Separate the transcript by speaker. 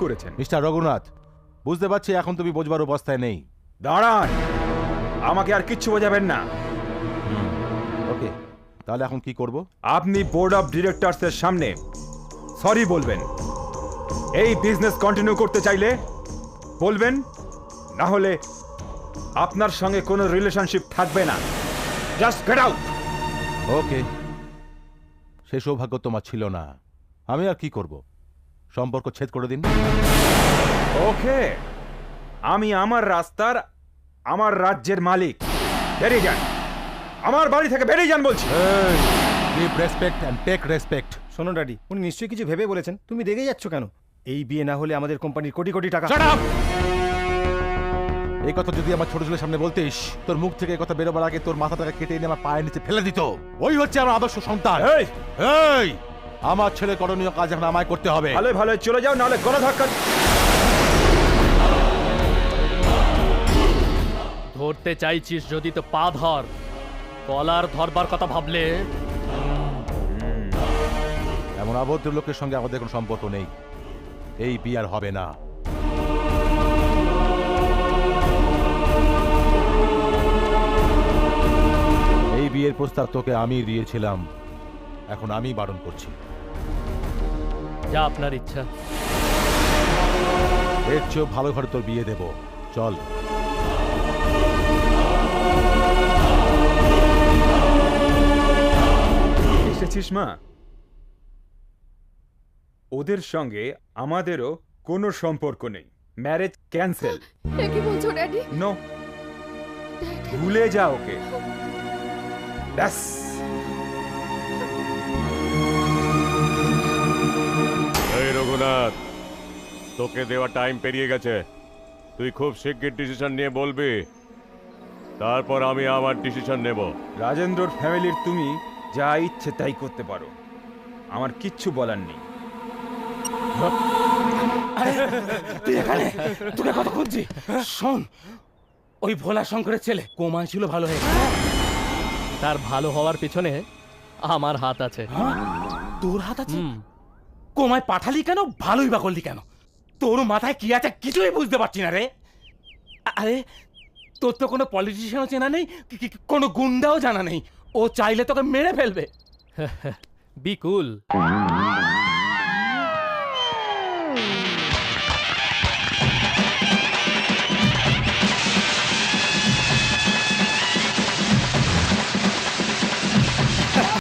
Speaker 1: করেছেন।
Speaker 2: মিস্টার রঘুনাথ, বুঝতে পারছি এখন তুমি বোঝবার অবস্থায় নেই।
Speaker 1: দাঁড়ান, আমাকে আর কিচ্ছু বোঝাবেন না।
Speaker 2: ওকে, তাহলে এখন কি করব?
Speaker 1: আপনি বোর্ড অফ ডিরেক্টরসের সামনে সরি বলবেন। এই বিজনেস কন্টিনিউ করতে চাইলে বলবেন, না হলে আপনার সঙ্গে কোনো রিলেশনশিপ থাকবে না। Just get out.
Speaker 2: ওকে, সে সৌভাগ্য তোমার ছিল না। আমি আর কি করব? সম্পর্ক ছেদ করে দিন।
Speaker 1: ওকে, আমি আমার রাস্তার, আমার রাজ্যের মালিক। বেরিয়ে যান, আমার বাড়ি থেকে বেরিয়ে যান বলছি।
Speaker 2: Give respect and take respect.
Speaker 3: শোনো ড্যাডি, উনি নিশ্চয়ই কিছু ভেবে বলেছেন। তুমি রেগে যাচ্ছ কেন? এই বিয়ে না হলে আমাদের কোম্পানির কোটি কোটি টাকা।
Speaker 2: Shut up! এই কথা যদি আমার ছোট ছেলের সামনে বলতিস, তোর মুখ থেকে এই কথা বেরোবার আগে তোর মাথাটাকে কেটে এনে আমার পায়ের নিচে ফেলে দিত। ওই হচ্ছে আমার আদর্শ সন্তান।
Speaker 1: এই
Speaker 2: এই, আমার ছেলে করণীয় কাজ এখন আমায় করতে হবে।
Speaker 1: ভালো ভালো চলে যাও, নাহলে গণধাক্কা।
Speaker 4: ধরতে চাইছিস যদি তো পা ধর, কলার ধরবার কথা ভাবলে।
Speaker 2: এমন অভদ্র লোকের সঙ্গে আমাদের কোনো সম্পর্ক নেই। এই বিয়ে আর হবে না। এই বিয়ের প্রস্তাব তোকে আমি দিয়েছিলাম, এখন আমি বারণ করছি।
Speaker 4: যা আপনার ইচ্ছা।
Speaker 2: এর চেয়েও ভালো ঘরে তোর বিয়ে দেব, চল।
Speaker 1: এসেছিস মা? ওদের সঙ্গে আমাদেরও কোনো সম্পর্ক নেই। Marriage cancel.
Speaker 5: কি বলছো ড্যাডি?
Speaker 1: নো, ভুলে যা ওকে। ব্যাস।
Speaker 6: এই রঘুনাথ, তোকে দেওয়া টাইম পেরিয়ে গেছে। তুই খুব শিগগির ডিসিশন নিয়ে বলবি, তারপর আমি আমার ডিসিশন নেব।
Speaker 1: রাজেন্দ্রর ফ্যামিলির তুমি যা ইচ্ছে তাই করতে পারো, আমার কিচ্ছু বলার নেই।
Speaker 7: তুই এখানে? তোকে কত খুঁজছি। শোন, ওই ভোলা শঙ্করের ছেলে কোমায় ছিল, ভালো হয়ে গেছে।
Speaker 4: তার ভালো হওয়ার পিছনে আমার হাত আছে।
Speaker 7: তোর হাত আছে? কোমায় পাঠালি কেন? ভালোই বা করলি কেন? তোর মাথায় কি আছে কিছুই বুঝতে পারছি না রে। আরে তোর তো কোনো পলিটিশিয়ানও চেনা নেই, কোনো গুন্ডাও জানা নেই। ও চাইলে তোকে মেরে ফেলবে।
Speaker 4: বি কুল।